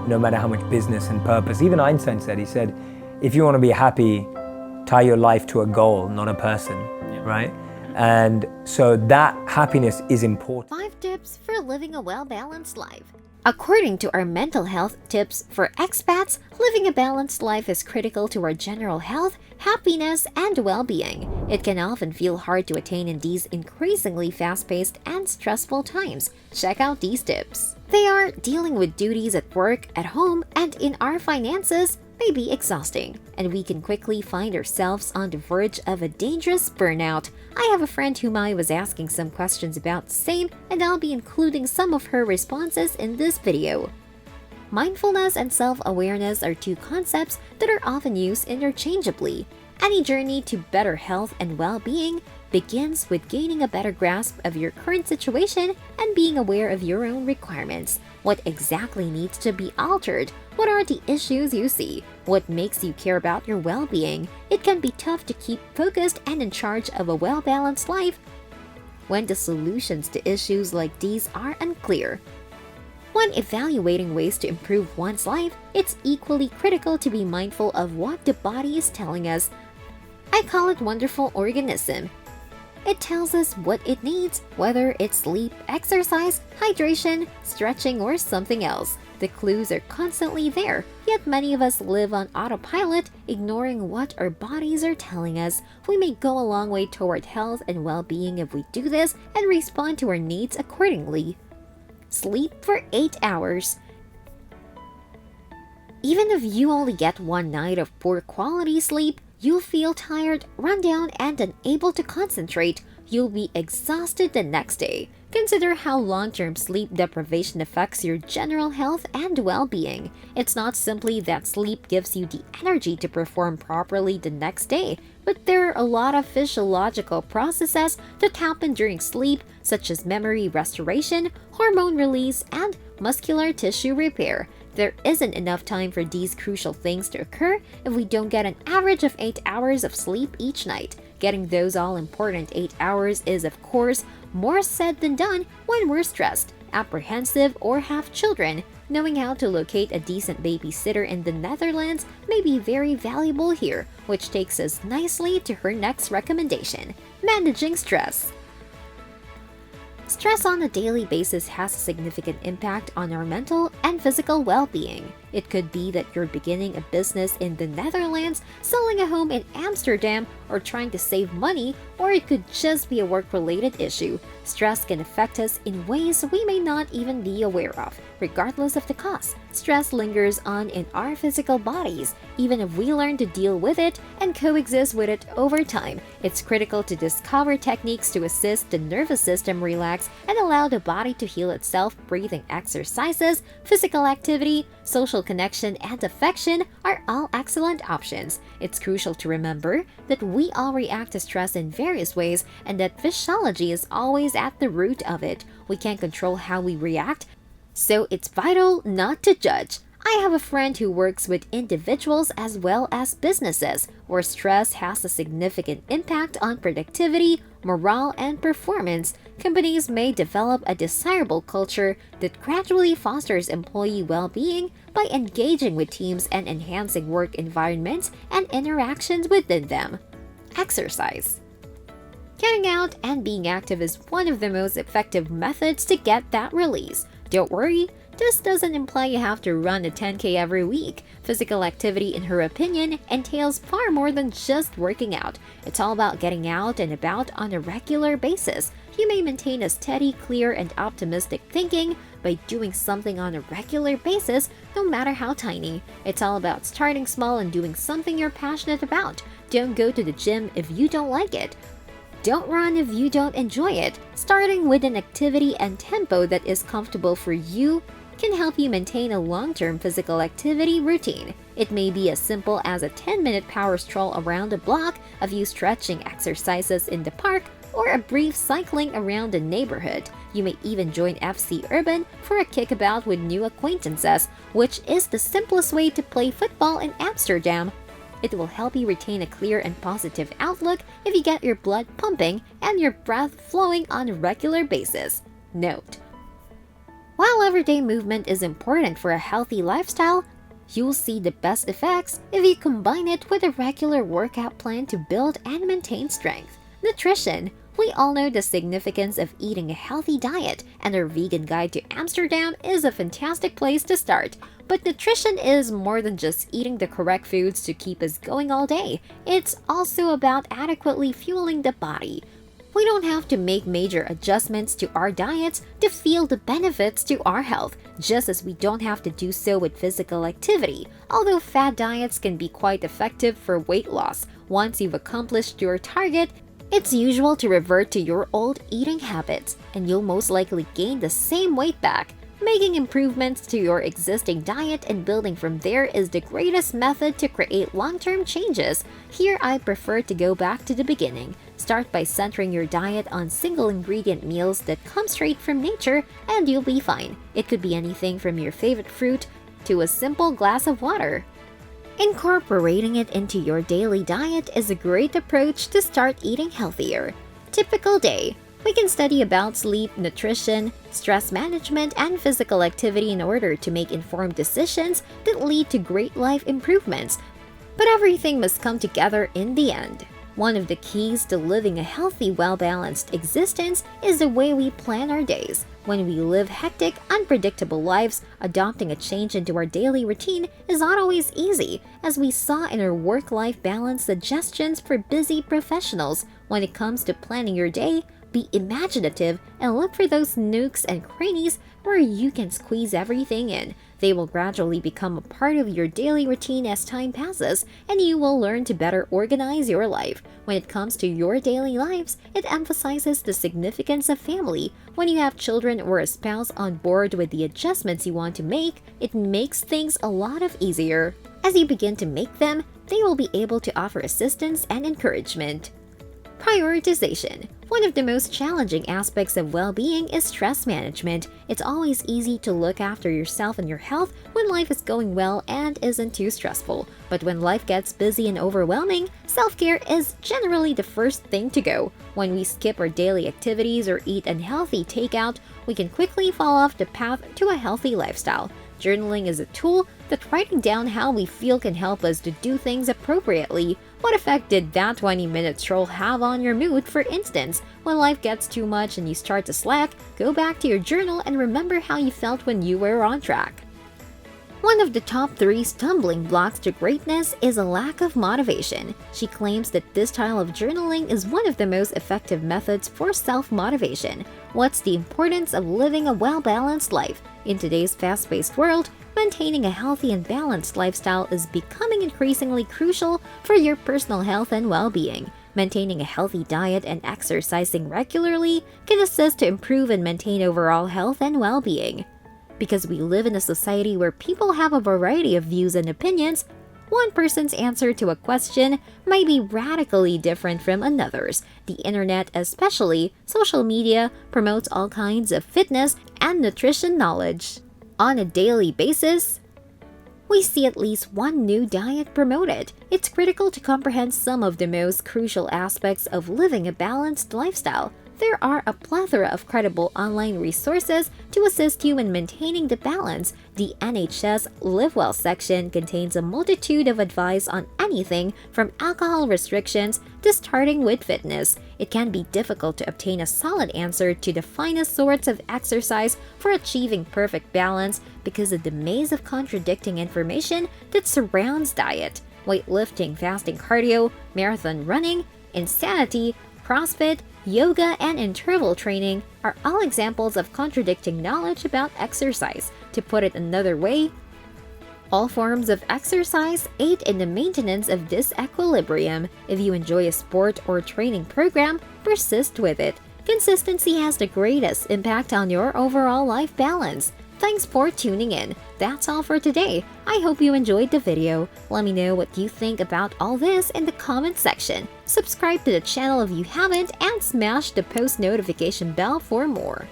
no matter how much business and purpose. Even Einstein said, he said, if you want to be happy, tie your life to a goal, not a person, right? And so that happiness is important. 5 tips for living a well-balanced life. According to our mental health tips for expats, living a balanced life is critical to our general health, happiness, and well-being. It can often feel hard to attain in these increasingly fast-paced and stressful times. Check out these tips. They are dealing with duties at work, at home, and in our finances may be exhausting, and we can quickly find ourselves on the verge of a dangerous burnout. I have a friend whom I was asking some questions about the same, and I'll be including some of her responses in this video. Mindfulness and self-awareness are 2 concepts that are often used interchangeably. Any journey to better health and well-being begins with gaining a better grasp of your current situation and being aware of your own requirements. What exactly needs to be altered? What are the issues you see? What makes you care about your well-being? It can be tough to keep focused and in charge of a well-balanced life when the solutions to issues like these are unclear. When evaluating ways to improve one's life, it's equally critical to be mindful of what the body is telling us. I call it wonderful organism. It tells us what it needs, whether it's sleep, exercise, hydration, stretching, or something else. The clues are constantly there, yet many of us live on autopilot, ignoring what our bodies are telling us. We may go a long way toward health and well-being if we do this and respond to our needs accordingly. Sleep for 8 hours. Even if you only get 1 night of poor quality sleep, you'll feel tired, run down, and unable to concentrate. You'll be exhausted the next day. Consider how long-term sleep deprivation affects your general health and well-being. It's not simply that sleep gives you the energy to perform properly the next day, but there are a lot of physiological processes that happen during sleep, such as memory restoration, hormone release, and muscular tissue repair. There isn't enough time for these crucial things to occur if we don't get an average of 8 hours of sleep each night. Getting those all-important 8 hours is, of course, more said than done when we're stressed, apprehensive, or have children. Knowing how to locate a decent babysitter in the Netherlands may be very valuable here, which takes us nicely to her next recommendation: managing stress. Stress on a daily basis has a significant impact on our mental and physical well-being. It could be that you're beginning a business in the Netherlands, selling a home in Amsterdam, or trying to save money, or it could just be a work-related issue. Stress can affect us in ways we may not even be aware of. Regardless of the cause, stress lingers on in our physical bodies. Even if we learn to deal with it and coexist with it over time, it's critical to discover techniques to assist the nervous system relax and allow the body to heal itself. Breathing exercises, physical activity, social connection, and affection are all excellent options. It's crucial to remember that we all react to stress in various ways and that physiology is always at the root of it. We can't control how we react, so it's vital not to judge. I have a friend who works with individuals as well as businesses, where stress has a significant impact on productivity, morale, and performance. Companies may develop a desirable culture that gradually fosters employee well-being by engaging with teams and enhancing work environments and interactions within them. Exercise. Getting out and being active is one of the most effective methods to get that release. Don't worry, this doesn't imply you have to run a 10K every week. Physical activity, in her opinion, entails far more than just working out. It's all about getting out and about on a regular basis. You may maintain a steady, clear, and optimistic thinking by doing something on a regular basis, no matter how tiny. It's all about starting small and doing something you're passionate about. Don't go to the gym if you don't like it. Don't run if you don't enjoy it. Starting with an activity and tempo that is comfortable for you can help you maintain a long-term physical activity routine. It may be as simple as a 10-minute power stroll around the block, a few stretching exercises in the park, or a brief cycling around the neighborhood. You may even join FC Urban for a kickabout with new acquaintances, which is the simplest way to play football in Amsterdam. It will help you retain a clear and positive outlook if you get your blood pumping and your breath flowing on a regular basis. Note: While everyday movement is important for a healthy lifestyle, you'll see the best effects if you combine it with a regular workout plan to build and maintain strength. Nutrition. We all know the significance of eating a healthy diet, and our vegan guide to Amsterdam is a fantastic place to start. But nutrition is more than just eating the correct foods to keep us going all day. It's also about adequately fueling the body. We don't have to make major adjustments to our diets to feel the benefits to our health, just as we don't have to do so with physical activity. Although fad diets can be quite effective for weight loss, once you've accomplished your target, it's usual to revert to your old eating habits, and you'll most likely gain the same weight back. Making improvements to your existing diet and building from there is the greatest method to create long-term changes. Here, I prefer to go back to the beginning. Start by centering your diet on single-ingredient meals that come straight from nature, and you'll be fine. It could be anything from your favorite fruit to a simple glass of water. Incorporating it into your daily diet is a great approach to start eating healthier. Typical day. We can study about sleep, nutrition, stress management, and physical activity in order to make informed decisions that lead to great life improvements. But everything must come together in the end. One of the keys to living a healthy, well-balanced existence is the way we plan our days. When we live hectic, unpredictable lives, adopting a change into our daily routine is not always easy, as we saw in our work-life balance suggestions for busy professionals. When it comes to planning your day, be imaginative and look for those nooks and crannies where you can squeeze everything in. They will gradually become a part of your daily routine as time passes, and you will learn to better organize your life. When it comes to your daily lives, it emphasizes the significance of family. When you have children or a spouse on board with the adjustments you want to make, it makes things a lot easier. As you begin to make them, they will be able to offer assistance and encouragement. Prioritization. One of the most challenging aspects of well-being is stress management. It's always easy to look after yourself and your health when life is going well and isn't too stressful. But when life gets busy and overwhelming, self-care is generally the first thing to go. When we skip our daily activities or eat unhealthy takeout, we can quickly fall off the path to a healthy lifestyle. Journaling is a tool that writing down how we feel can help us to do things appropriately. What effect did that 20-minute stroll have on your mood, for instance? When life gets too much and you start to slack, go back to your journal and remember how you felt when you were on track. One of the top 3 stumbling blocks to greatness is a lack of motivation. She claims that this style of journaling is one of the most effective methods for self-motivation. What's the importance of living a well-balanced life? In today's fast-paced world, maintaining a healthy and balanced lifestyle is becoming increasingly crucial for your personal health and well-being. Maintaining a healthy diet and exercising regularly can assist to improve and maintain overall health and well-being. Because we live in a society where people have a variety of views and opinions, one person's answer to a question might be radically different from another's. The internet, especially social media, promotes all kinds of fitness and nutrition knowledge. On a daily basis, we see at least one new diet promoted. It's critical to comprehend some of the most crucial aspects of living a balanced lifestyle. There are a plethora of credible online resources to assist you in maintaining the balance. The NHS Live Well section contains a multitude of advice on anything from alcohol restrictions to starting with fitness. It can be difficult to obtain a solid answer to the finest sorts of exercise for achieving perfect balance because of the maze of contradicting information that surrounds diet. Weightlifting, fasting, cardio, marathon running, insanity, CrossFit, yoga, and interval training are all examples of contradicting knowledge about exercise. To put it another way, all forms of exercise aid in the maintenance of this equilibrium. If you enjoy a sport or training program, persist with it. Consistency has the greatest impact on your overall life balance. Thanks for tuning in. That's all for today. I hope you enjoyed the video. Let me know what you think about all this in the comment section. Subscribe to the channel if you haven't and smash the post notification bell for more.